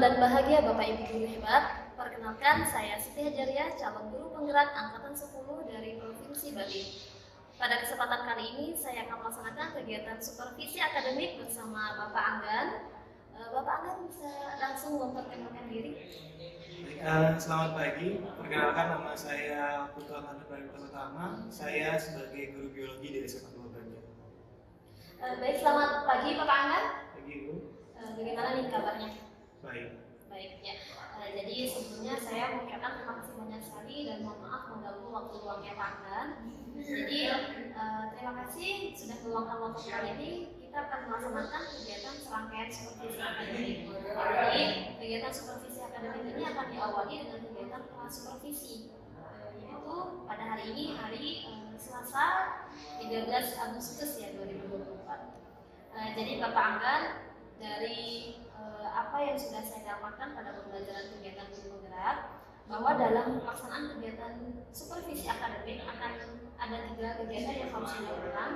dan bahagia Bapak Ibu guru hebat. Perkenalkan, saya Siti Hajaria, calon guru penggerak angkatan 10 dari Provinsi Bali. Pada kesempatan kali ini, saya akan melaksanakan kegiatan supervisi akademik bersama Bapak Anggan. Bapak Anggan bisa langsung memperkenalkan diri. Selamat pagi, perkenalkan nama saya Putra Tanda Pertama. Saya sebagai guru biologi dari SMA 2 Banjar. Baik, selamat pagi Bapak Anggan. Pagi Bu. Bagaimana nih kabarnya? Baik. Baik ya. Jadi sebelumnya saya mengucapkan terima kasih banyak sekali dan mohon maaf mengganggu waktu luangnya Pak Anggan. Jadi terima kasih sudah meluangkan waktu kali ini. Kita akan melaksanakan kegiatan serangkaian supervisi akademik. Jadi kegiatan supervisi akademik ini akan diawali dengan kegiatan kelas supervisi, yaitu pada hari ini hari Selasa 13 Agustus ya 2024. Jadi Bapak Anggan, dari apa yang sudah saya dapatkan pada pembelajaran kegiatan guru penggerak, bahwa dalam pelaksanaan kegiatan supervisi akademik akan ada 3 kegiatan yang harus dilakukan.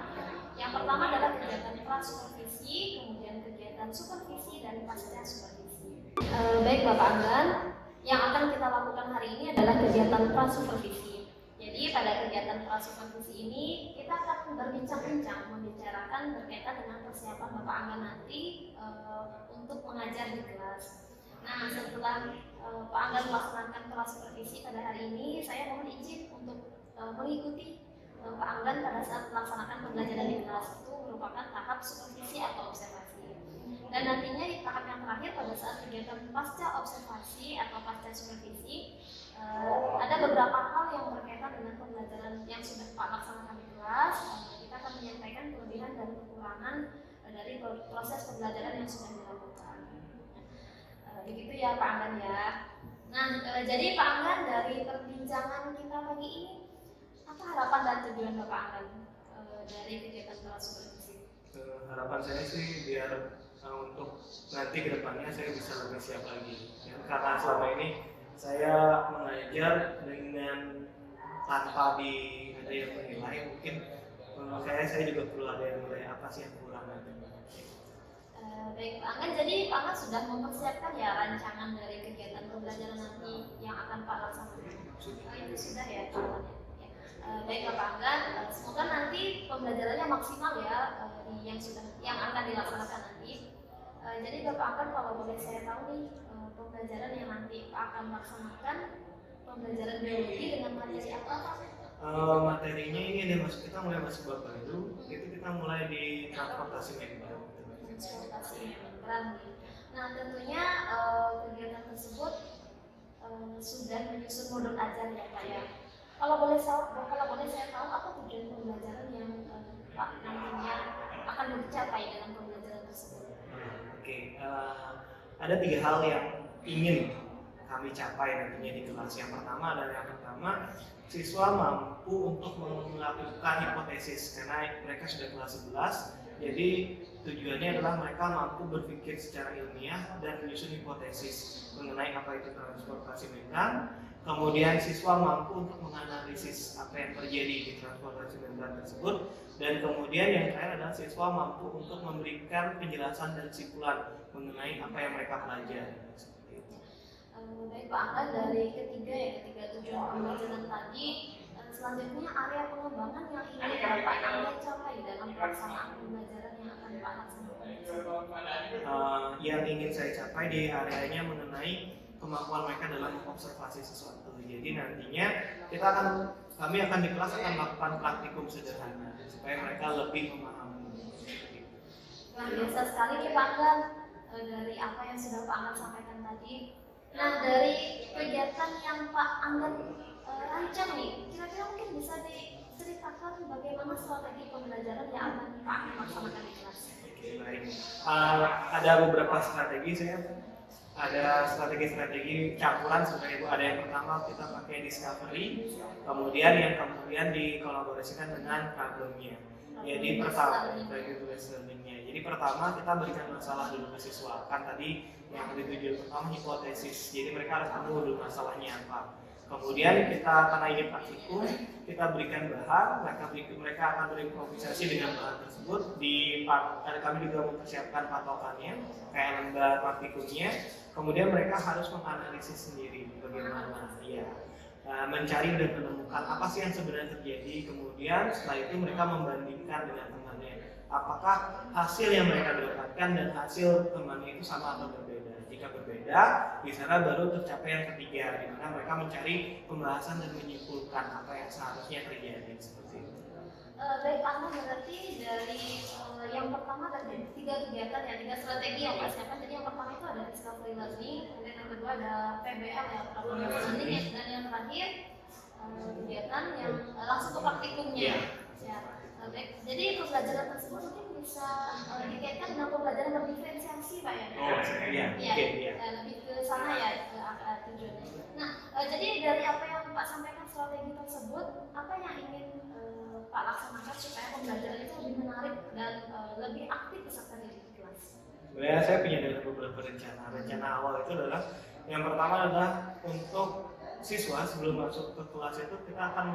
Yang pertama adalah kegiatan pra-supervisi, kemudian kegiatan supervisi, dan pasca supervisi. Baik Bapak Anggan, yang akan kita lakukan hari ini adalah kegiatan pra-supervisi. Jadi pada kegiatan pra-supervisi ini kita akan berbincang-bincang, membicarakan berkaitan dengan persiapan Bapak Anggan nanti untuk mengajar di kelas. Nah, setelah Pak Anggan melaksanakan kelas supervisi pada hari ini, saya mohon izin untuk mengikuti Pak Anggan pada saat melaksanakan pembelajaran di kelas. Itu merupakan tahap supervisi atau observasi. Dan nantinya di tahap yang terakhir pada saat kegiatan pasca observasi atau pasca supervisi, ada beberapa hal yang berkaitan dengan pembelajaran yang sudah Pak laksanakan di kelas. Kita akan menyampaikan kelebihan dan kekurangan dari proses pembelajaran yang sudah dilakukan. Begitu ya Pak Anggan ya. Nah, jadi Pak Anggan, dari perbincangan kita pagi ini, apa harapan dan tujuan Bapak Anggan dari kegiatan kelas supervisi? Harapan saya sih biar untuk nanti ke depannya saya bisa lebih siap lagi. Ya, karena selama ini saya mengajar dengan tanpa ada yang menilai, mungkin saya juga perlu ada yang menilai apa sih yang kurang nanti. Baik Pak Anggan, jadi Pak Anggan sudah mempersiapkan ya rancangan dari kegiatan pembelajaran nanti yang akan Pak laksanakan? Itu sudah ya Pak Anggan ya. Baik Pak Anggan, semoga nanti pembelajarannya maksimal ya yang akan dilaksanakan nanti. Jadi Bapak Anggan, kalau boleh saya tahu nih, pembelajaran yang nanti Pak akan laksanakan pembelajaran biologi dengan materi apa Pak? Materinya ini kita mulai masuk bab baru, itu kita mulai di transportasi membran. Nah, tentunya kegiatan tersebut sudah menyusun modul ajar ya Pak ya. Kalau boleh saya tahu apa tujuan pembelajaran yang Pak nantinya akan dicapai dalam pembelajaran tersebut? Ada 3 hal yang ingin kami capai nantinya di kelas. Yang pertama, siswa mampu untuk melakukan hipotesis karena mereka sudah kelas 11. Jadi tujuannya adalah mereka mampu berpikir secara ilmiah dan menyusun hipotesis mengenai apa itu transportasi membran. Kemudian siswa mampu untuk menganalisis apa yang terjadi di transportasi membran tersebut. Dan kemudian yang terakhir adalah siswa mampu untuk memberikan penjelasan dan kesimpulan mengenai apa yang mereka pelajari. Baik Pak Angga, dari ketiga tujuan pembelajaran tadi, selanjutnya area pengembangan yang ingin Bapak Angga capai dalam pelaksanaan pembelajaran yang akan Pak laksanakan. Yang ingin saya capai di areanya mengenai kemampuan mereka dalam mengobservasi sesuatu. Jadi nantinya kami akan di kelas akan melakukan praktikum sederhana supaya mereka lebih memahami. Nah, biasa sekali nih Pak Angga, dari apa yang sudah Pak Angga sampaikan tadi. Nah, dari kegiatan yang Pak Angga rancang nih, kira-kira mungkin bisa diceritakan bagaimana strategi pembelajaran yang akan Pak Angga laksanakan di kelas? Baik. Ada beberapa strategi ada strategi campuran sebenarnya Bu. Ada yang pertama kita pakai discovery, kemudian dikolaborasikan dengan problemnya. Jadi pertama bagi tugas learningnya. Jadi pertama kita berikan masalah dulu ke siswa. Kan tadi yang tujuan pertama hipotesis. Jadi mereka harus tahu dulu masalahnya apa. Kemudian karena ini praktikum, kita berikan bahan, mereka akan berimprovisasi dengan bahan tersebut. Kami juga mempersiapkan patokannya, kayak lembar praktikumnya. Kemudian mereka harus menganalisis sendiri bagaimana ya, mencari dan menemukan apa sih yang sebenarnya terjadi. Kemudian setelah itu mereka membandingkan dengan temannya, apakah hasil yang mereka dapatkan dan hasil temannya itu sama atau berbeda. Jika berbeda, di sana baru tercapai yang ketiga, di mana mereka mencari pembahasan dan menyimpulkan apa yang seharusnya terjadi, seperti itu. Baik, Pak Ahmad, berarti dari yang pertama ada 3 kegiatan ya, 3 strategi yang Pak siapkan. Jadi yang pertama itu ada discovery learning, kemudian yang kedua ada PBL yang problem solving, dan yang terakhir kegiatan yang langsung ke praktikumnya. Ya. Baik, jadi pembelajaran tersebut mungkin bisa dikaitkan dengan pembelajaran berdiferensiasi, Pak ya? Oh, iya, ya. Lebih ke sana ya tujuannya. Nah, jadi dari apa yang Pak sampaikan strategi tersebut, apa yang ingin Pak laksanakan supaya pembelajaran itu lebih menarik dan lebih aktif peserta didik di kelas? Sebenarnya saya punya beberapa rencana. Rencana awal itu adalah yang pertama adalah untuk siswa sebelum masuk ke kelas itu kita akan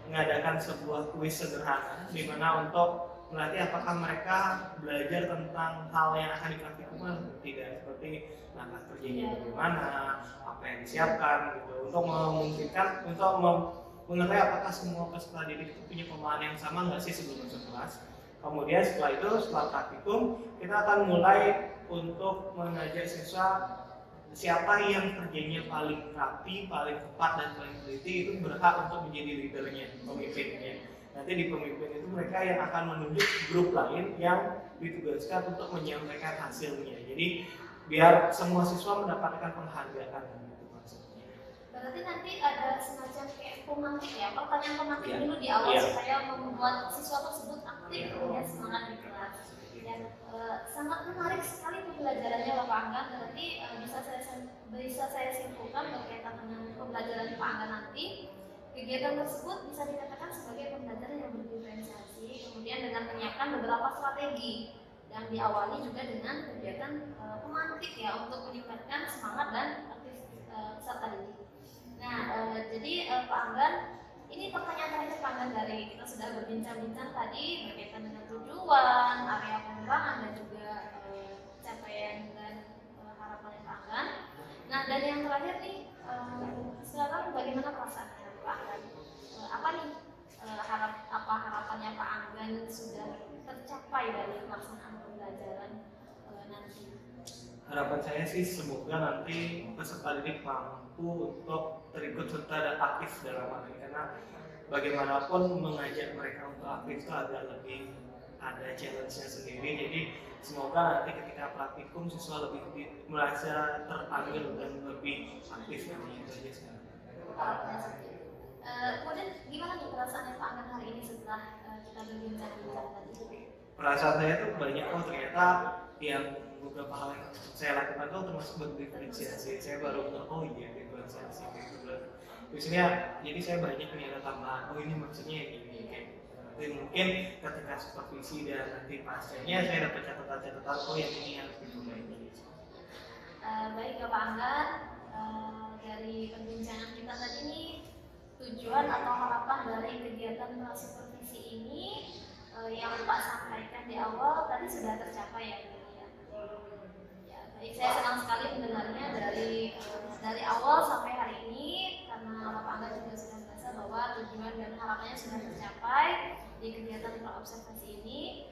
mengadakan sebuah kuis sederhana di mana untuk melatih apakah mereka belajar tentang hal yang akan dipraktikkan atau tidak, seperti langkah kerjanya bagaimana, apa yang disiapkan gitu, untuk memungkinkan untuk mengetahui apakah semua peserta didik itu punya pemahaman yang sama nggak sih sebelum masuk kelas. Kemudian setelah itu, setelah praktikum, kita akan mulai untuk mengajak siswa siapa yang kerjanya paling rapi, paling tepat, dan paling teliti itu berhak untuk menjadi leadernya, pemimpinnya. Nanti di pemimpin itu mereka yang akan menunjuk grup lain yang ditugaskan untuk menyampaikan hasilnya. Jadi biar semua siswa mendapatkan penghargaan. Berarti nanti ada semacam kayak pemantik ya, pertanyaan pemantik dulu di awal supaya membuat siswa tersebut aktif dan semangat di kelas. Dan sangat menarik sekali pembelajarannya Bapak Anggan. Berarti bisa saya simpulkan berkaitan dengan pembelajaran Pak Anggan nanti. Kegiatan tersebut bisa dikatakan sebagai pembelajaran yang berdiferensiasi, kemudian dengan menyiapkan beberapa strategi yang diawali juga dengan kegiatan pemantik ya untuk meningkatkan semangat dan aktif peserta didik. Nah, jadi Pak Anggan, ini pertanyaan terakhir Pak Anggan, dari kita sudah berbincang-bincang tadi berkaitan dengan tujuan, area pengembangan dan juga capaian dan harapan Pak Anggan. Nah, dan yang terakhir nih, sekarang bagaimana perasaan Pak Anggan? Apa nih harapannya Pak Anggan sudah tercapai dari pelaksanaan pembelajaran nanti? Harapan saya sih semoga nanti peserta didik mampu untuk terikut serta dan aktif dalam hal ini, karena bagaimanapun mengajak mereka untuk aktif itu agak lebih ada challenge-nya sendiri. Jadi semoga nanti ketika praktikum siswa lebih merasa terpanggil dan lebih aktif nantinya. Itu aja sekarang. Kemudian gimana nih perasaannya Pak Anggan hari ini setelah kita berbincang-bincang tadi? Perasaan saya tuh banyak, ternyata yang beberapa hal yang saya lakukan itu termasuk berdiferensiasi. Saya baru tahu, oh iya, diferensiasi gitu. Biasanya jadi saya banyak ternyata tambahan, oh ini maksudnya ini kayak. Tapi mungkin ketika supervisi dan nanti pascanya saya dapat catatan-catatan, oh yang ini harus diperbaiki. Baik Bapak Anggan, dari perbincangan kita tadi nih, tujuan atau harapan dari kegiatan supervisi ini yang Pak sampaikan di awal tadi sudah tercapai ya. Baik, saya senang sekali mendengarnya dari awal sampai hari ini, karena Bapak Angga juga sudah merasa bahwa tujuan dan harapannya sudah tercapai di kegiatan pro-observasi ini.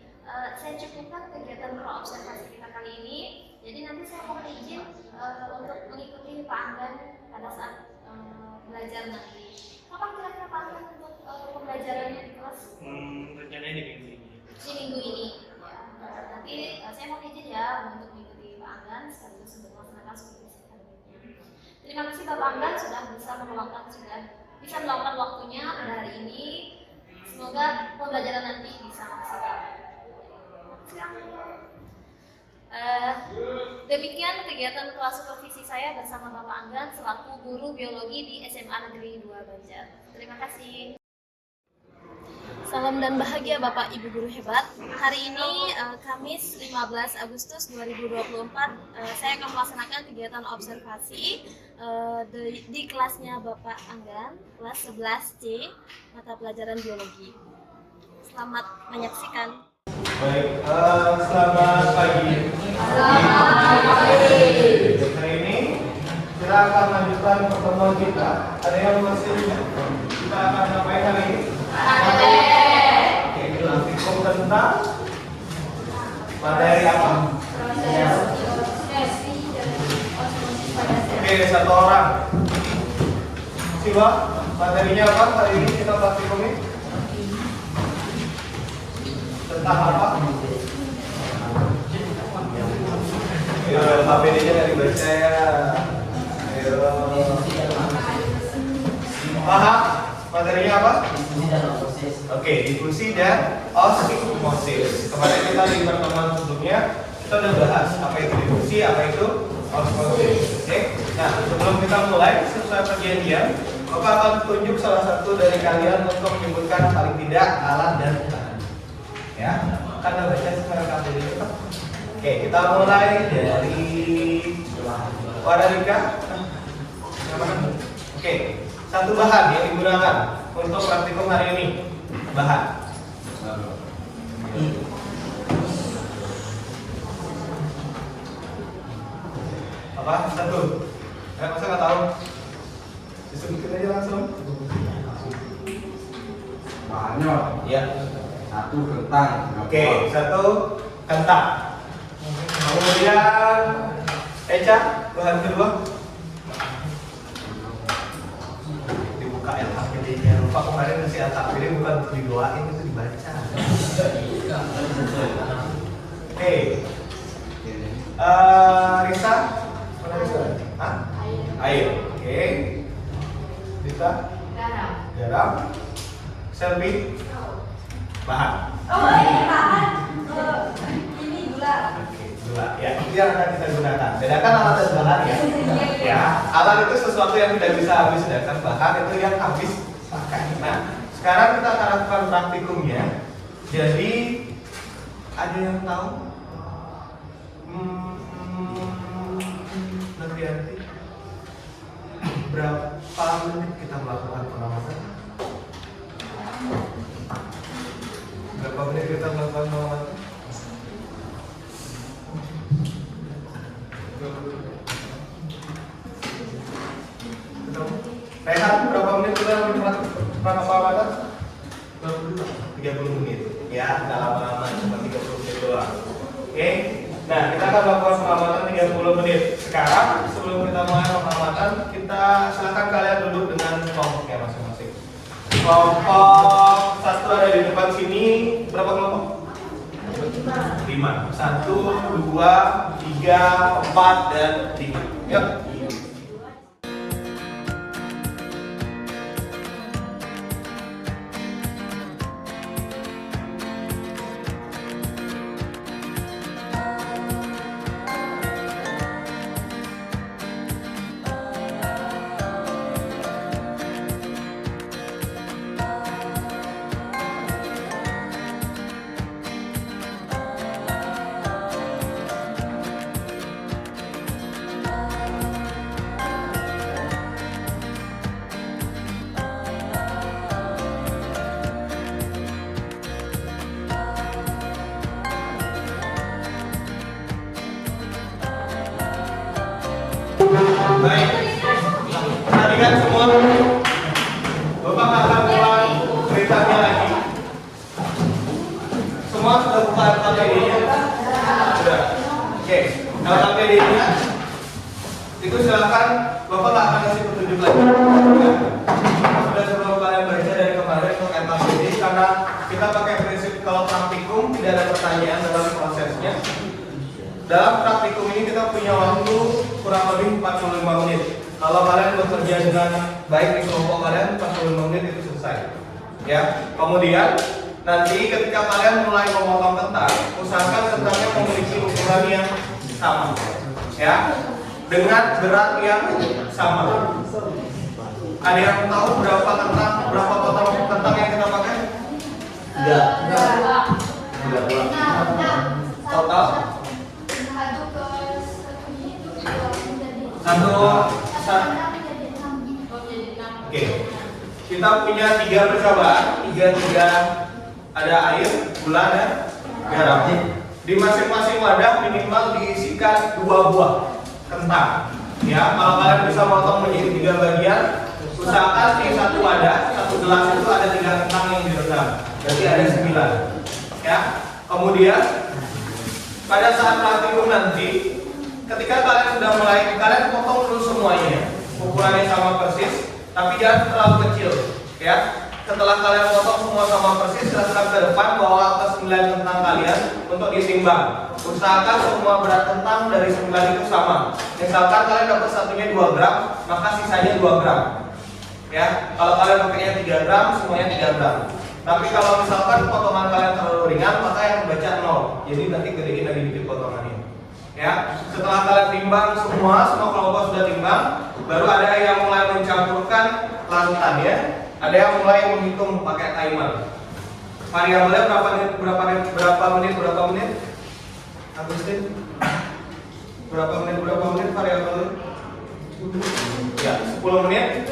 Saya cukupkan kegiatan pro-observasi kita kali ini. Jadi nanti saya mohon izin untuk mengikuti Pak Angga pada saat belajar nanti. Kapan kira-kira Pak Angga untuk pembelajarannya di kelas? Rencananya di minggu ini. Di minggu ini. Ya. Nanti saya mohon izin ya untuk mengikuti Pak Anggan sekaligus untuk melaksanakan supervisi akademiknya. Terima kasih Bapak Anggan sudah bisa meluangkan waktunya pada hari ini. Semoga pembelajaran nanti bisa maksimal. Demikian kegiatan kelas supervisi saya bersama Bapak Anggan selaku guru biologi di SMA Negeri 2 Banjar. Terima kasih. Salam dan bahagia Bapak Ibu guru hebat. Hari ini Kamis 15 Agustus 2024 saya akan melaksanakan kegiatan observasi di kelasnya Bapak Anggan, kelas 11C, mata pelajaran biologi. Selamat menyaksikan. Baik, selamat pagi. Selamat pagi. Hari kita akan lanjutkan pertemuan kita. Ada yang masih kita akan ngapain hari ini? Oke, praktikum tentang materi apa? Oke, satu orang. Siwa, materinya apa hari ini kita praktikumnya? Tentang apa? KPD-nya dari baca ya. Ayo. Paham? Materinya apa? Oke, difusi dan osmosis. Kemarin kita di pertemuan sebelumnya kita udah bahas apa itu difusi, apa itu osmosis. Oke. Nah, sebelum kita mulai sesuai perjanjian, Bapak akan tunjuk salah satu dari kalian untuk menyebutkan paling tidak alat dan bahan. Ya, kan udah baca sekarang KPD itu. Oke, kita mulai dari Wadarika. Oke, satu bahan yang digunakan untuk praktikum hari ini. Bahan. Apa? Satu. Masa nggak tahu? Disebutin aja langsung. Bahannya Ya. satu kentang. Oke, satu kentang. Kemudian Eca, bahan kedua. Dibuka LKPD-nya. Lupa kemarin ngasih LKPD bukan untuk didoain, itu dibaca. Oke. Risa, mana Risa? Hah? Air. Oke. Rita? Garam. Selby? Bahan. Gula. Ya, itu yang akan kita gunakan. Bedakan alat dan bahan ya. Ya, alat itu sesuatu yang tidak bisa habis, sedangkan bahan itu yang habis pakai. Nah, sekarang kita akan lakukan praktikumnya. Jadi, ada yang tahu? Nanti berapa menit kita melakukan pengamatan? Berapa menit kita melakukan pengamatan? Rehat, berapa menit kita melakukan pengamatan? 30 menit. Ya, nggak lama-lama, cuma 30 menit doang. Oke. Nah, kita akan melakukan pengamatan 30 menit. Sekarang, sebelum kita mulai pengamatan, kita silakan kalian duduk dengan kelompoknya masing-masing. Kelompok satu ada di depan sini. Berapa kelompok? 5. 1, 2, 3, 4, dan 5. Yuk. Baik, perhatikan semua. Bapak akan ulang ceritanya lagi. Semua sudah buka LKPD-nya? Sudah. Oke, LKPD-nya itu silakan. Bapak nggak akan kasih petunjuk lagi. Sudah sebelum kalian baca dari kemarin untuk LKPD, karena kita pakai prinsip kalau praktikum tidak ada pertanyaan dalam prosesnya. Dalam praktikum ini kita punya waktu kurang lebih 45 menit. Kalau kalian bekerja dengan baik di kelompok kalian, 45 menit itu selesai. Ya. Kemudian nanti ketika kalian mulai memotong kentang, usahakan kentangnya memiliki ukuran yang sama. Ya. Dengan berat yang sama. Ada yang tahu berapa potong kentang yang kita pakai? Tidak. Total? Oke. Kita punya 3 percobaan, 3 ada air, gula, dan garam. Di masing-masing wadah minimal diisikan 2 buah kentang. Ya, kalau kalian bisa potong menjadi 3 bagian, usahakan di satu wadah, satu gelas itu ada 3 kentang yang direndam. Berarti ada 9. Ya. Kemudian pada saat praktikum nanti, ketika kalian sudah mulai, kalian potong dulu semuanya. Ukurannya sama persis, tapi jangan terlalu kecil, ya. Setelah kalian potong semua sama persis, silakan ke depan bawa ke 9 kentang kalian untuk ditimbang. Usahakan semua berat kentang dari 9 itu sama. Misalkan kalian dapat satunya 2 gram, maka sisanya 2 gram. Ya, kalau kalian pakainya 3 gram, semuanya 3 gram. Tapi kalau misalkan potongan kalian terlalu ringan, maka yang membaca 0. Jadi nanti gedein lagi dikit potongannya. Ya, setelah kalian timbang semua kelompok sudah timbang, baru ada yang mulai mencampurkan larutan ya. Ada yang mulai menghitung pakai timer. Variabelnya berapa menit? Agustin? Berapa menit variabelnya? Ya, 10 menit.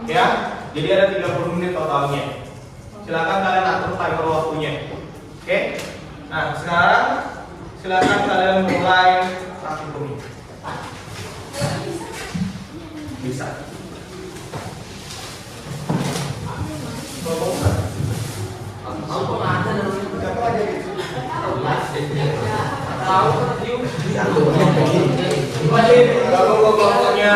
Ya. Jadi ada 30 menit totalnya. Silakan kalian atur timer waktunya. Oke? Nah, sekarang silakan kalian mulai praktikum. Bisa. Kalau kelompoknya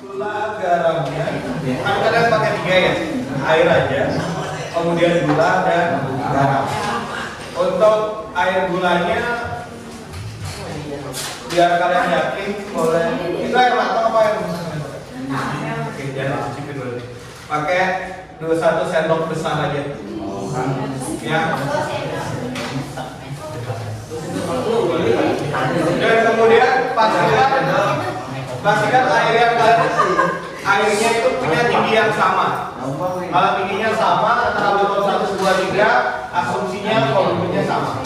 gula garamnya kan kalian pakai 3 ya, air aja, kemudian gula dan garam. Untuk air gulanya biar kalian yakin boleh itu air matang apa air oke, jangan cicipin dulu. Pakai 21 sendok besar aja ya. Dan kemudian pastikan air yang airnya itu punya tinggi yang sama. Kalau tingginya sama antara botol 1, 2, 3, asumsinya volumenya sama.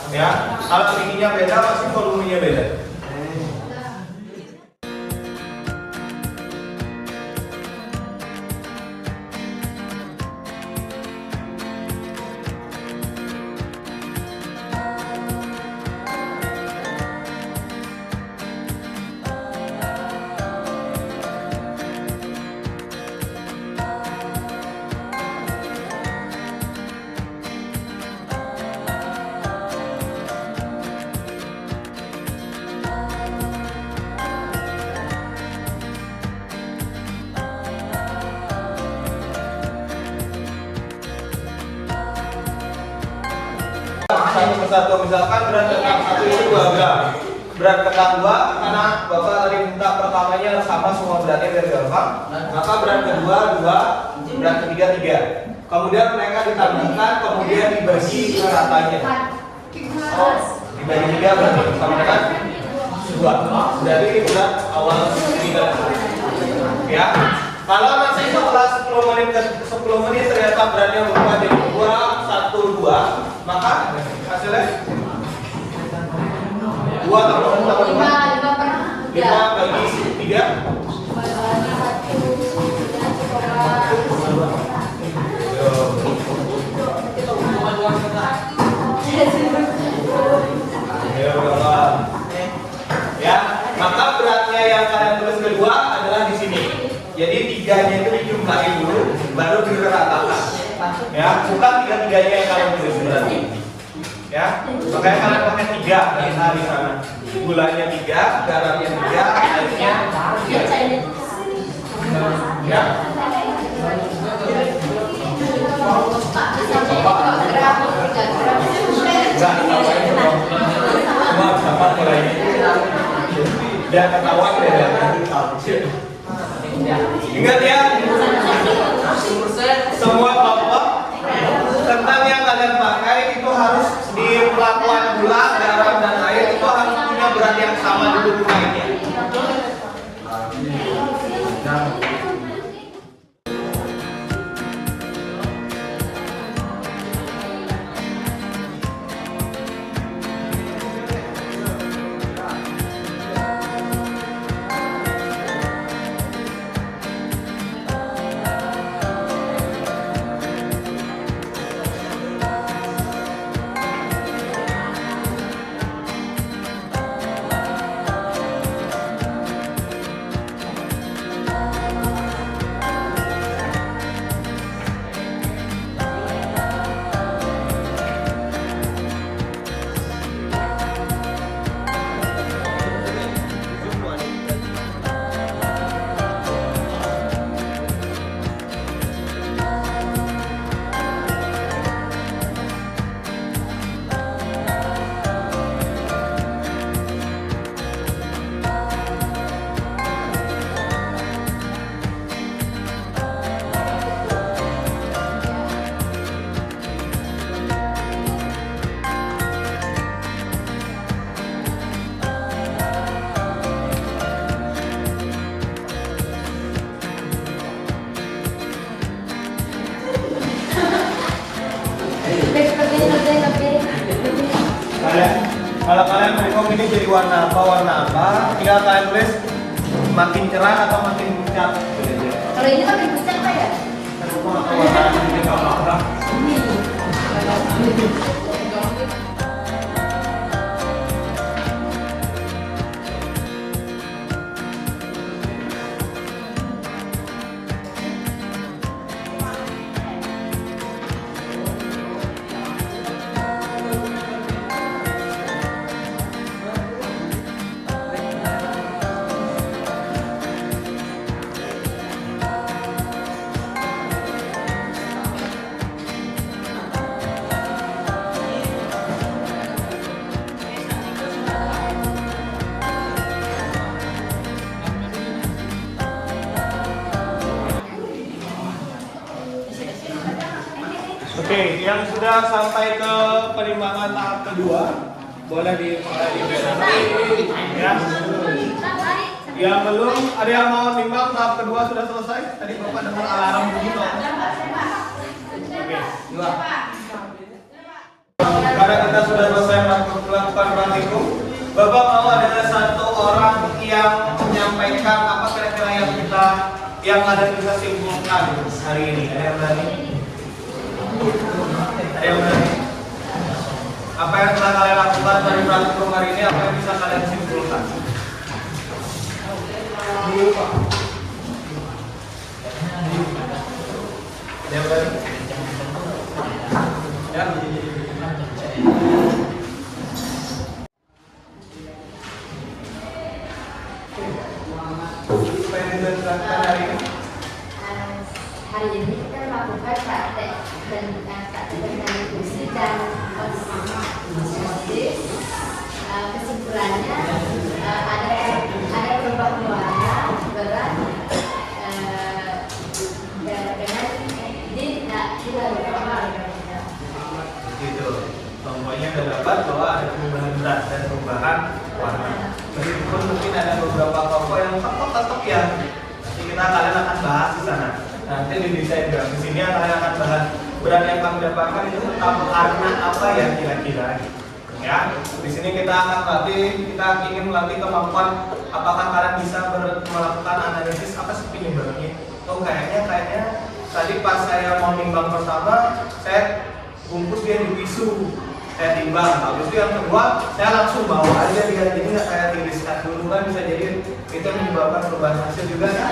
Ya, kalau tingginya beda pasti volumenya beda. Satu persatu, misalkan berat kentang 1 itu 2 gram, berat kentang 2 karena bapak tadi minta pertamanya sama semua beratnya biar gampang, maka berat kedua 2, berat ketiga 3. Kemudian mereka ditambahkan, kemudian dibagi ratanya. Oh, dibagi 3 berarti sama dengan 2. Berarti ini berat awal 3. Ya. Kalau nanti setelah 10 menit ternyata beratnya berubah jadi 2, 1, 2, maka hasilnya 2 tambah 5 bagi 3 ya, maka beratnya yang kalian tulis kedua adalah di sini. Jadi 3-nya itu dijumlahin dulu, baru diratakan. Ya, bukan 3-3-nya yang kalian tulis berarti. Ya, makanya kalian pakai 3 di sana. Gulanya 3, garamnya 3, airnya 3. Ya. Enggak, semua dapat mulainya. Dan ketahuan beda. Ingat ya, semua kelompok kentang yang kalian pakai itu harus di pelakuan gula, garam dan air itu harus punya berat yang sama dulu mulainya. ya. Kalau kalian bingung ini jadi warna apa, tinggal kalian tulis makin cerah atau makin pucat. Kalau ini makin pucat Pak ya? Kenapa warna ini nggak apa-apa? Oke, yang sudah sampai ke penimbangan tahap kedua boleh dimulai ya. Yang belum, ada yang mau nimbang tahap kedua sudah selesai? Tadi Bapak dengar alarm begitu. Oke, dua. Karena kita sudah selesai melakukan praktikum, Bapak mau ada satu orang yang menyampaikan apa kira-kira yang ada kita simpulkan hari ini. Ada yang berani? Ada yang berani? Apa yang telah kalian lakukan dari praktikum hari ini, apa yang bisa kalian simpulkan? Ada yang berani? Ya. Apa yang dilakukan hari ini? Hari ini kita melakukan praktek dengan diskusi dan konsultasi. Kesimpulannya ada perubahan warna berat dengan ini tidak normal. Gitu. Semuanya sudah dapat bahwa ada perubahan berat dan perubahan warna. Meskipun mungkin ada beberapa tokoh yang tetap ya. Nanti kalian akan bahas di sana. Nanti di desain grafis ini kalian akan bahas berat yang kami dapatkan itu karena apa ya kira-kira. Ya, di sini kita akan ingin melatih kemampuan apakah kalian bisa melakukan analisis apa sih penyebabnya. Oh kayaknya tadi pas saya mau nimbang pertama saya bungkus dia di tisu, saya timbang. Habis itu yang kedua saya langsung bawa aja dia, jadi nggak saya tiriskan dulu kan bisa jadi itu menyebabkan perubahan hasil juga kan.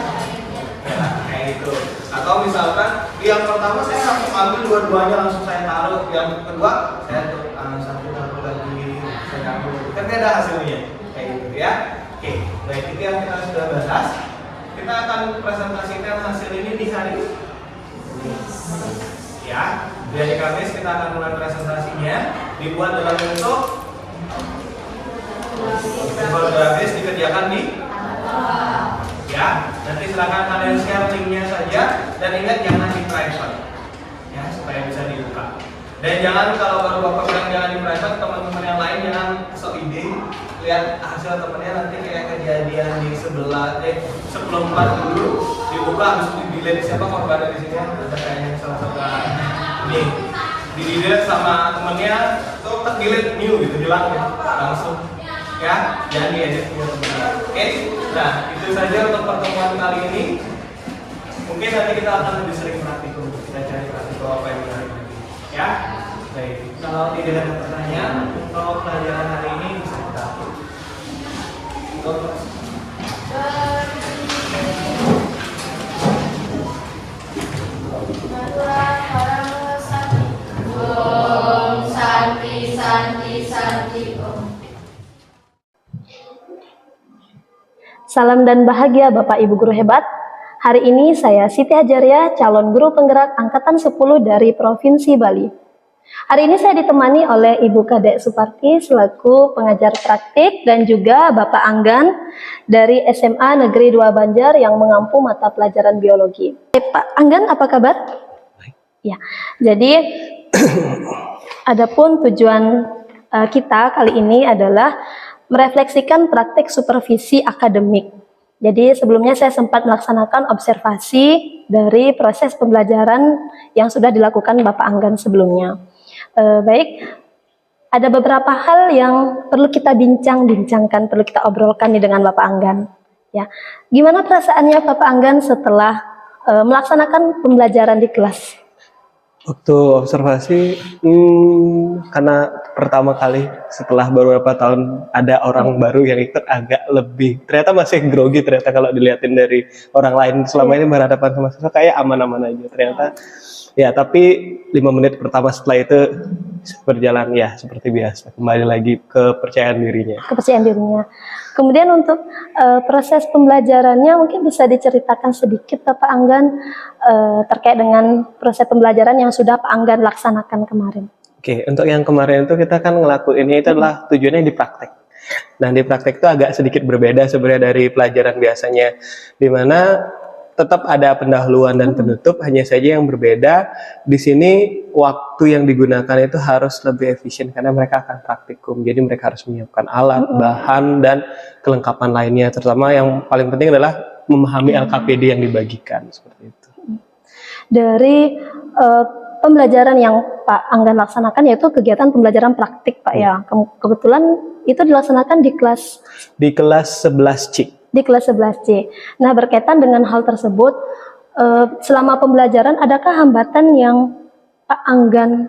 Ya, kayak gitu. Atau misalkan yang pertama saya langsung ambil dua-duanya langsung saya taruh, yang kedua saya satu taruh lagi saya ambil, kan ada hasilnya kayak gitu ya. Oke, baik, itu yang kita sudah bahas. Kita akan presentasikan hasil ini di hari ya, di hari Kamis kita akan mulai presentasinya, dibuat dalam bentuk grafis, dikerjakan di ya, nanti silakan kalian share linknya saja dan ingat jangan di private ya supaya bisa dibuka. Dan jangan kalau baru Bapak bilang jangan di private, teman-teman yang lain jangan sok ide lihat hasil temennya nanti kayak kejadian di sebelah sebelum 4 dulu dibuka habis itu delete siapa korban di sini ada kayaknya salah satu ini di delete sama temennya tuh delete new gitu hilang ya langsung ya, jangan diedit punya teman-teman. Oke, nah itu saja untuk pertemuan kali ini. Mungkin nanti kita akan lebih sering praktikum, kita cari praktikum apa yang menarik lagi. Ya, baik. Kalau tidak ada pertanyaan untuk pelajaran hari ini bisa kita akhiri. Om Santi Santi Santi Om. Salam dan bahagia Bapak Ibu Guru hebat. Hari ini saya Siti Hajaria, calon guru penggerak angkatan 10 dari Provinsi Bali. Hari ini saya ditemani oleh Ibu Kadek Suparti selaku pengajar praktik dan juga Bapak Anggan dari SMA Negeri 2 Banjar yang mengampu mata pelajaran biologi. Pak Anggan, apa kabar? Ya, jadi adapun tujuan kita kali ini adalah merefleksikan praktik supervisi akademik. Jadi sebelumnya saya sempat melaksanakan observasi dari proses pembelajaran yang sudah dilakukan Bapak Anggan sebelumnya. Baik, ada beberapa hal yang perlu kita bincang-bincangkan, perlu kita obrolkan nih dengan Bapak Anggan. Ya, gimana perasaannya Bapak Anggan setelah melaksanakan pembelajaran di kelas? Waktu observasi, karena pertama kali setelah beberapa tahun ada orang baru yang ikut, agak lebih, ternyata masih grogi ternyata kalau dilihatin dari orang lain selama ini berhadapan sama siswa kayak aman-aman aja ternyata. Ya, tapi 5 menit pertama setelah itu berjalan ya seperti biasa, kembali lagi kepercayaan dirinya. Kepercayaan dirinya. Kemudian untuk proses pembelajarannya mungkin bisa diceritakan sedikit Pak Anggan terkait dengan proses pembelajaran yang sudah Pak Anggan laksanakan kemarin. Oke, untuk yang kemarin itu kita kan ngelakuinnya itu adalah tujuannya di praktek. Nah, di praktek itu agak sedikit berbeda sebenarnya dari pelajaran biasanya, di mana tetap ada pendahuluan dan penutup, hanya saja yang berbeda di sini waktu yang digunakan itu harus lebih efisien karena mereka akan praktikum. Jadi mereka harus menyiapkan alat, bahan dan kelengkapan lainnya. Terutama yang paling penting adalah memahami LKPD yang dibagikan seperti itu. Dari pembelajaran yang Pak Anggan laksanakan yaitu kegiatan pembelajaran praktik Pak ya. Kebetulan itu dilaksanakan di kelas 11C. Di kelas 11C. Nah, berkaitan dengan hal tersebut, selama pembelajaran adakah hambatan yang Pak Anggan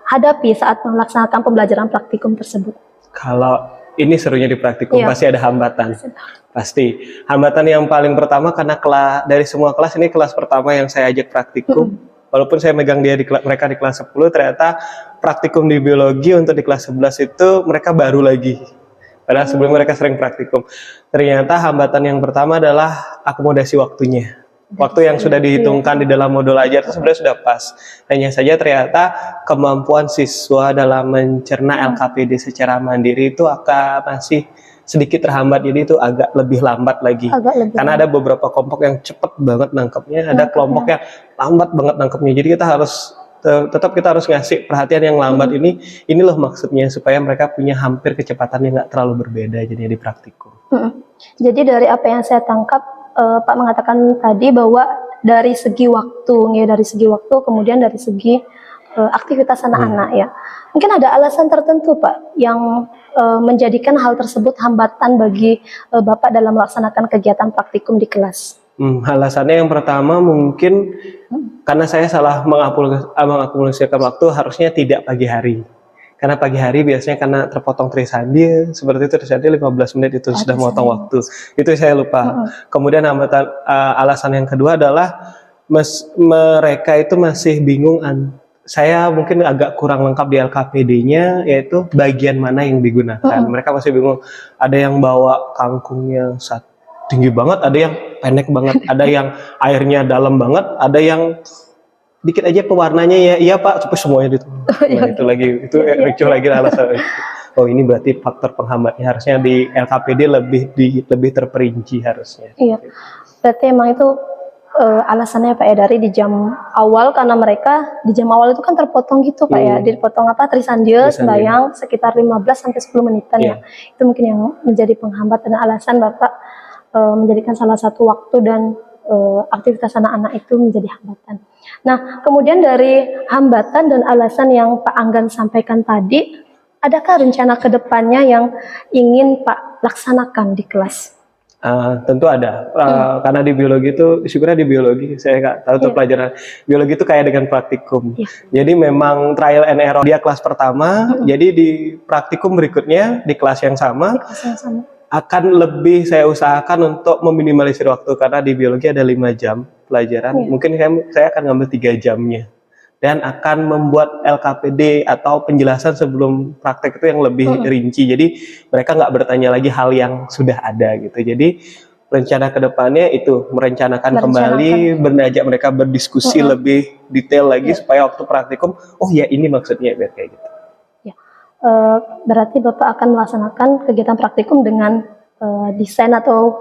hadapi saat melaksanakan pembelajaran praktikum tersebut? Kalau ini serunya di praktikum, Iya. pasti ada hambatan. Pasti. Hambatan yang paling pertama karena dari semua kelas, ini kelas pertama yang saya ajak praktikum. Walaupun saya megang mereka di kelas 10, ternyata praktikum di biologi untuk di kelas 11 itu mereka baru lagi. Padahal sebelum mereka sering praktikum. Ternyata hambatan yang pertama adalah akomodasi waktunya. Waktu yang sudah dihitungkan di dalam modul ajar itu sebenarnya sudah pas. Hanya saja ternyata kemampuan siswa dalam mencerna LKPD secara mandiri itu akan masih sedikit terhambat. Jadi itu agak lebih lambat lagi. Karena ada beberapa kelompok yang cepat banget nangkepnya, ada kelompok yang lambat banget nangkepnya. Jadi kita harus tetap ngasih perhatian yang lambat ini loh maksudnya supaya mereka punya hampir kecepatan yang nggak terlalu berbeda jadinya di praktikum. Jadi dari apa yang saya tangkap Pak mengatakan tadi bahwa dari segi waktu kemudian dari segi aktivitas anak-anak ya. Mungkin ada alasan tertentu Pak yang menjadikan hal tersebut hambatan bagi Bapak dalam melaksanakan kegiatan praktikum di kelas. Alasannya yang pertama mungkin karena saya salah mengakumulasikan waktu, harusnya tidak pagi hari. Karena pagi hari biasanya karena terpotong Trisandi, seperti itu Trisandi 15 menit itu sudah memotong waktu. Itu saya lupa. Kemudian alasan yang kedua adalah mereka itu masih bingung. Saya mungkin agak kurang lengkap di LKPD-nya, yaitu bagian mana yang digunakan. Mereka masih bingung. Ada yang bawa kangkungnya tinggi banget, ada yang pendek banget, ada yang airnya dalam banget, ada yang dikit aja pewarnanya ya, iya Pak, tapi semuanya itu. Nah, itu ricuh lagi alasan. Oh, ini berarti faktor penghambatnya, harusnya di LKPD lebih terperinci harusnya. Iya, berarti emang itu alasannya Pak ya, dari di jam awal, karena mereka di jam awal itu kan terpotong gitu Pak ya, dipotong Trisandia sembahyang sekitar 15-10 menitan ya. Itu mungkin yang menjadi penghambat dan alasan Bapak menjadikan salah satu waktu dan aktivitas anak-anak itu menjadi hambatan. Nah, kemudian dari hambatan dan alasan yang Pak Anggan sampaikan tadi, adakah rencana ke depannya yang ingin Pak laksanakan di kelas? Tentu ada, karena di biologi itu, syukurnya di biologi, saya nggak tahu tuh pelajaran biologi itu kayak dengan praktikum. Jadi memang trial and error, dia kelas pertama, jadi di praktikum berikutnya, di kelas yang sama, akan lebih saya usahakan untuk meminimalisir waktu, karena di biologi ada 5 jam pelajaran, mungkin saya akan ngambil 3 jamnya. Dan akan membuat LKPD atau penjelasan sebelum praktek itu yang lebih rinci. Jadi mereka nggak bertanya lagi hal yang sudah ada gitu. Jadi rencana kedepannya itu merencanakan kembali, mengajak mereka berdiskusi lebih detail lagi supaya waktu praktikum, oh ya ini maksudnya biar kayak gitu. Ya, berarti Bapak akan melaksanakan kegiatan praktikum dengan desain atau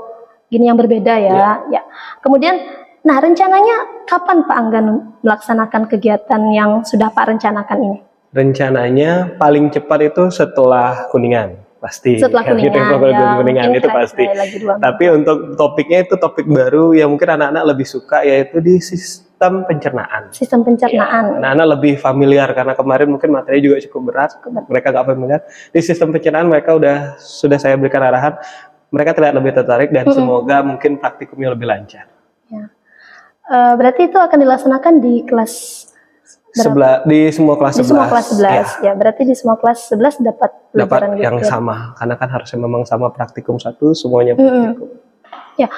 gini yang berbeda ya. Ya. Kemudian, nah rencananya kapan Pak Anggan melaksanakan kegiatan yang sudah Pak rencanakan ini? Rencananya paling cepat itu setelah Kuningan, pasti. Setelah Kuningan, itu pasti. Tapi untuk topiknya itu topik baru yang mungkin anak-anak lebih suka, yaitu di sistem pencernaan. Sistem pencernaan. Anak-anak lebih familiar karena kemarin mungkin materi juga cukup berat. Mereka nggak familiar. Di sistem pencernaan mereka sudah saya berikan arahan. Mereka terlihat lebih tertarik dan semoga mungkin praktikumnya lebih lancar. Ya. Berarti itu akan dilaksanakan di kelas Di semua kelas 11. Di semua kelas 11. Ya, berarti di semua kelas 11 dapat pelajaran yang gitu. sama. Karena kan harusnya memang sama praktikum 1 semuanya praktikum. Ya,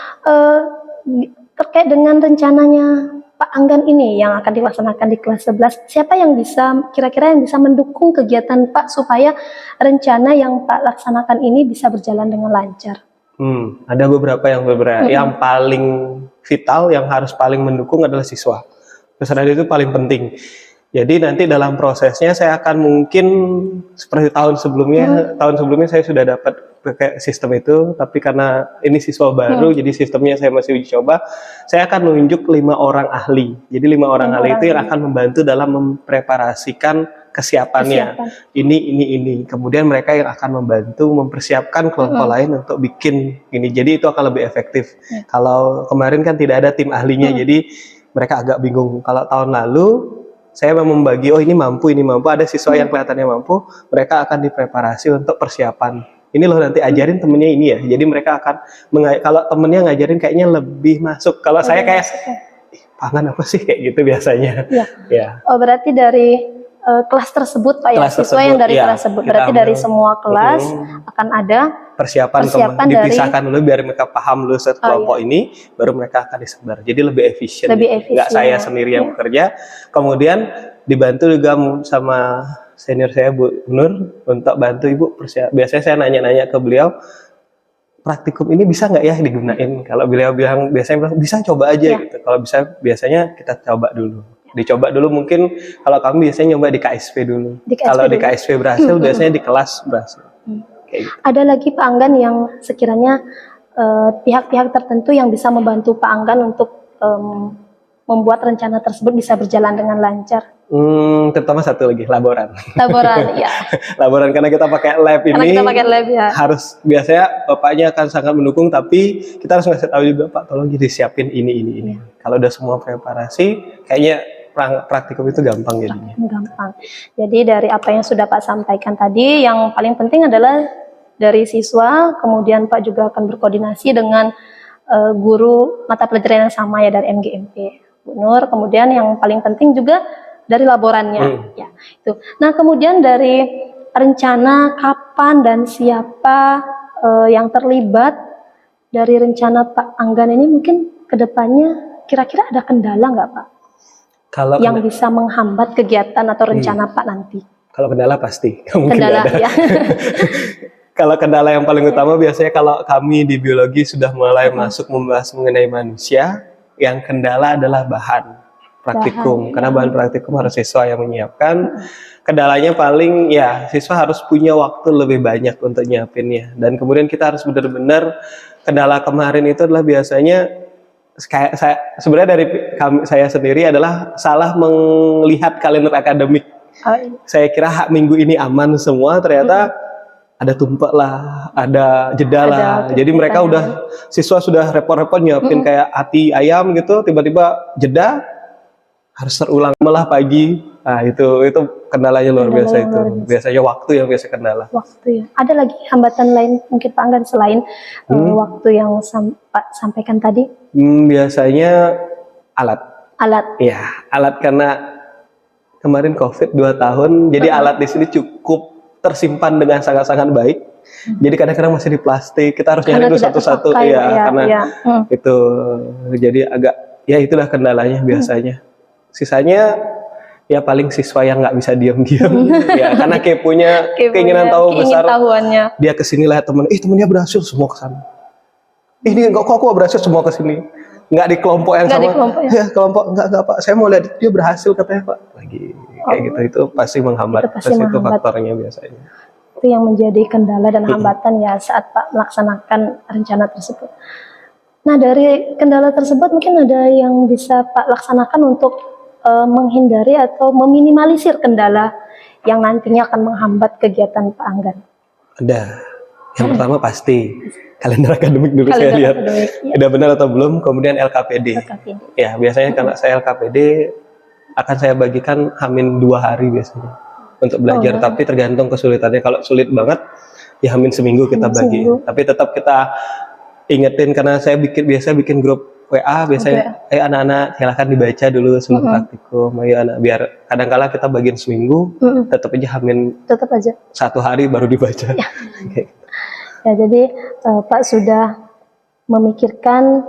terkait dengan rencananya Pak Anggan ini yang akan dilaksanakan di kelas 11, siapa yang kira-kira yang bisa mendukung kegiatan Pak supaya rencana yang Pak laksanakan ini bisa berjalan dengan lancar? Ada beberapa yang yang paling vital, yang harus paling mendukung adalah siswa. Peserta itu paling penting. Jadi nanti dalam prosesnya saya akan mungkin seperti tahun sebelumnya saya sudah dapat pakai sistem itu, tapi karena ini siswa baru, jadi sistemnya saya masih uji coba. Saya akan menunjuk 5 orang ahli. Jadi 5 orang ahli itu yang akan membantu dalam mempreparasikan kesiapannya. Ini. Kemudian mereka yang akan membantu mempersiapkan kelompok lain untuk bikin ini. Jadi itu akan lebih efektif. Kalau kemarin kan tidak ada tim ahlinya, jadi mereka agak bingung. Kalau tahun lalu saya membagi, ini mampu, ada siswa yang kelihatannya mampu, mereka akan dipreparasi untuk persiapan. Ini loh nanti ajarin temennya ini ya. Jadi mereka akan, kalau temennya ngajarin kayaknya lebih masuk. Kalau saya kayak, pangan apa sih kayak gitu biasanya. Ya. Oh, berarti dari kelas tersebut Pak ya, siswa yang dari kelas tersebut. Berarti dari semua kelas akan ada persiapan dipisahkan dulu biar mereka paham dulu satu kelompok ini, baru mereka akan disebar. Jadi lebih efisien. Nggak saya sendiri yang bekerja. Kemudian dibantu juga sama senior saya Bu Nur untuk bantu Ibu biasanya saya nanya-nanya ke beliau, praktikum ini bisa nggak ya digunain? Kalau beliau biasanya bisa, coba aja gitu. Kalau bisa biasanya kita coba dulu. Dicoba dulu, mungkin kalau kami biasanya nyoba di KSP dulu. Kalau di KSP berhasil, biasanya di kelas berhasil. Kayak gitu. Ada lagi Pak Anggan yang sekiranya pihak-pihak tertentu yang bisa membantu Pak Anggan untuk membuat rencana tersebut bisa berjalan dengan lancar. Terutama satu lagi, laboran. Laboran, ya. Laboran karena kita pakai lab ini. Karena kita pakai lab ya. Harus biasanya bapaknya akan sangat mendukung, tapi kita harus ngasih tahu juga Pak, tolong disiapin ini. Kalau udah semua preparasi, kayaknya praktikum itu gampang jadinya. Gampang. Jadi dari apa yang sudah Pak sampaikan tadi, yang paling penting adalah dari siswa, kemudian Pak juga akan berkoordinasi dengan guru mata pelajaran yang sama ya dari MGMP, Bu Nur. Kemudian yang paling penting juga dari laborannya, ya itu. Nah kemudian dari rencana kapan dan siapa yang terlibat dari rencana Pak Anggan ini, mungkin kedepannya kira-kira ada kendala nggak Pak? Kalau yang bisa menghambat kegiatan atau rencana Pak nanti? Kalau kendala pasti. Kendala ya. Kalau kendala yang paling utama biasanya kalau kami di biologi sudah mulai masuk membahas mengenai manusia, yang kendala adalah bahan praktikum. Karena bahan praktikum harus siswa yang menyiapkan. Kendalanya paling ya siswa harus punya waktu lebih banyak untuk nyiapinnya. Dan kemudian kita harus benar-benar, kendala kemarin itu adalah biasanya sebenarnya dari saya sendiri adalah salah melihat kalender akademik. Saya kira minggu ini aman semua, ternyata ada tumpek lah, ada jeda lah. Jadi mereka siswa sudah repot-repot nyiapin kayak hati ayam gitu, tiba-tiba jeda harus terulang malah pagi. Nah itu kendalanya luar biasa itu. Biasanya waktu yang biasa kendala. Waktu ya. Ada lagi hambatan lain mungkin Pak Anggan selain waktu yang Pak sampaikan tadi? Biasanya alat. Alat. Ya, alat karena kemarin COVID 2 tahun, jadi alat di sini cukup tersimpan dengan sangat-sangat baik. Jadi kadang-kadang masih di plastik, kita harus nyari itu satu-satu karena itu jadi agak itulah kendalanya biasanya. Sisanya ya paling siswa yang nggak bisa diam-diam ya karena punya keinginan tahu besar. Dia kesini lihat temennya berhasil semua ke sana. Ini kok berhasil semua ke sini. Nggak di kelompok yang sama. Kelompok enggak Pak. Saya mau lihat dia berhasil katanya Pak. Lagi kayak gitu itu pasti menghambat. Itu faktornya biasanya. Itu yang menjadi kendala dan hambatan ya saat Pak melaksanakan rencana tersebut. Nah dari kendala tersebut mungkin ada yang bisa Pak laksanakan untuk menghindari atau meminimalisir kendala yang nantinya akan menghambat kegiatan Pak Anggan. Yang pertama pasti kalender akademik dulu saya Kalender lihat akademik, ya. udah benar atau belum, kemudian LKPD. LKPD. Ya, biasanya karena saya LKPD akan saya bagikan Hamin 2 hari biasanya untuk belajar, Oh. tapi tergantung kesulitannya. Kalau sulit banget ya Hamin seminggu kita Hamin bagi. seminggu. Tapi tetap kita ingetin karena saya biasa bikin grup WA biasanya, anak-anak silakan dibaca dulu sebelum praktikum, ayo anak, biar kadang-kala kita bagiin seminggu, tetap aja Hamin Tetap aja. 1 hari baru dibaca. Ya, jadi Pak sudah memikirkan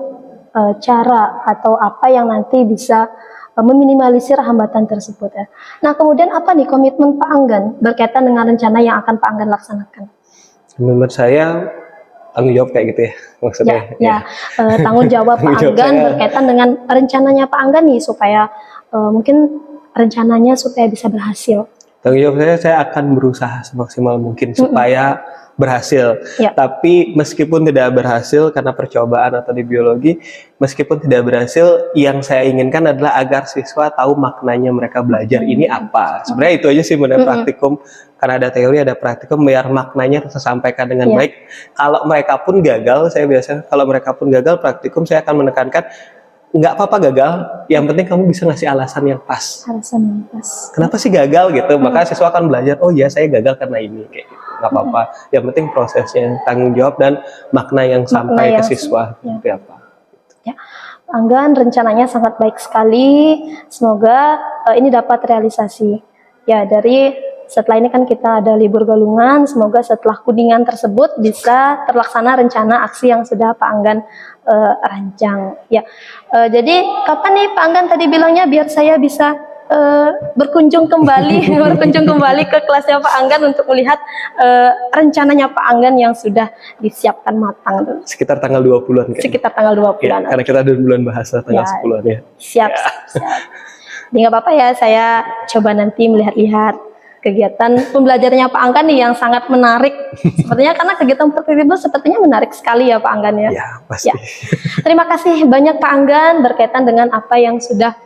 cara atau apa yang nanti bisa meminimalisir hambatan tersebut ya. Nah, kemudian apa nih komitmen Pak Anggan berkaitan dengan rencana yang akan Pak Anggan laksanakan? Menurut saya tanggung jawab kayak gitu ya maksudnya. Tanggung jawab Pak Tanggung jawab Anggan saya. berkaitan dengan rencananya Pak Anggan nih supaya mungkin rencananya supaya bisa berhasil. Tanggung jawab saya akan berusaha semaksimal mungkin supaya berhasil. Ya. Tapi meskipun tidak berhasil karena percobaan atau di biologi, meskipun tidak berhasil, yang saya inginkan adalah agar siswa tahu maknanya mereka belajar ini apa. Sebenarnya itu aja sih mengenai praktikum, karena ada teori, ada praktikum, biar maknanya tersampaikan dengan baik. Kalau mereka pun gagal, saya biasanya kalau mereka pun gagal praktikum, saya akan menekankan nggak apa-apa gagal, yang penting kamu bisa ngasih alasan yang pas. Alasan yang pas. Kenapa sih gagal gitu? Maka siswa akan belajar, oh ya saya gagal karena ini, kayak gitu. Nggak apa-apa. Yang penting prosesnya, tanggung jawab dan makna yang sampai ke siswa seperti apa. Ya, Anggan rencananya sangat baik sekali. Semoga ini dapat realisasi. Ya, dari setelah ini kan kita ada libur galungan. Semoga setelah Kuningan tersebut bisa terlaksana rencana aksi yang sudah Pak Anggan rancang. Ya, jadi kapan nih Pak Anggan tadi bilangnya biar saya bisa berkunjung kembali ke kelasnya Pak Anggan untuk melihat rencananya Pak Anggan yang sudah disiapkan matang tuh. Sekitar tanggal 20-an kayaknya. Sekitar tanggal 20-an. Ya, karena kita ada bulan bahasa tanggal 10-an ya. Siap. Jadi nggak apa-apa ya, saya coba nanti melihat-lihat kegiatan pembelajarannya Pak Anggan nih yang sangat menarik. Sepertinya karena kegiatan itu sepertinya menarik sekali ya Pak Anggan ya. Ya, pasti. Ya. Terima kasih banyak Pak Anggan berkaitan dengan apa yang sudah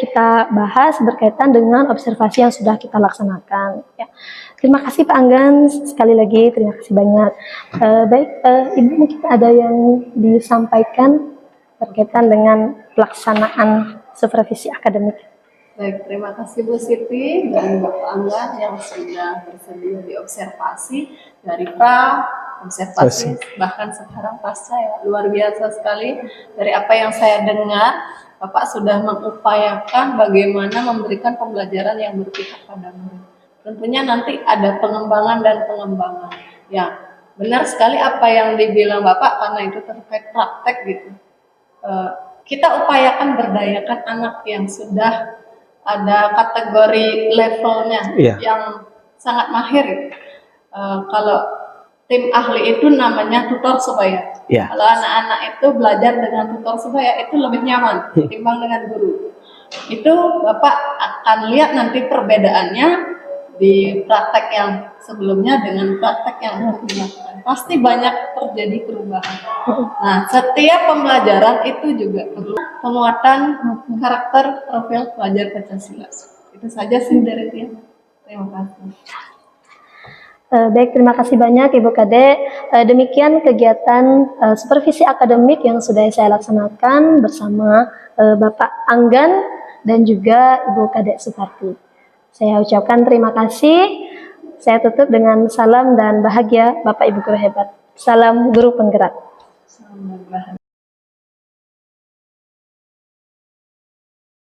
kita bahas berkaitan dengan observasi yang sudah kita laksanakan. Ya. Terima kasih Pak Anggan sekali lagi, terima kasih banyak. Baik, Ibu mungkin ada yang disampaikan berkaitan dengan pelaksanaan supervisi akademik. Baik, terima kasih Bu Siti dan Bapak Anggan yang sudah bersedia diobservasi dari observasi bahkan sekarang pasca ya, luar biasa sekali. Dari apa yang saya dengar, Bapak sudah mengupayakan bagaimana memberikan pembelajaran yang berpihak pada murid. Tentunya nanti ada pengembangan dan pengembangan. Ya, benar sekali apa yang dibilang Bapak karena itu terkait praktek gitu. Kita upayakan berdayakan anak yang sudah ada kategori levelnya yang sangat mahir. Kalau tim ahli itu namanya tutor sebaya. Kalau anak-anak itu belajar dengan tutor sebaya itu lebih nyaman ketimbang dengan guru. Itu Bapak akan lihat nanti perbedaannya di praktek yang sebelumnya dengan praktek yang untuk dilakukan. Pasti banyak terjadi perubahan. Nah, setiap pembelajaran itu juga perlu penguatan karakter profil pelajar Pancasila. Itu saja sih dari saya. Terima kasih. Baik, terima kasih banyak Ibu Kadek. Demikian kegiatan supervisi akademik yang sudah saya laksanakan bersama Bapak Anggan dan juga Ibu Kadek Suparti. Saya ucapkan terima kasih. Saya tutup dengan salam dan bahagia Bapak Ibu guru hebat. Salam guru penggerak.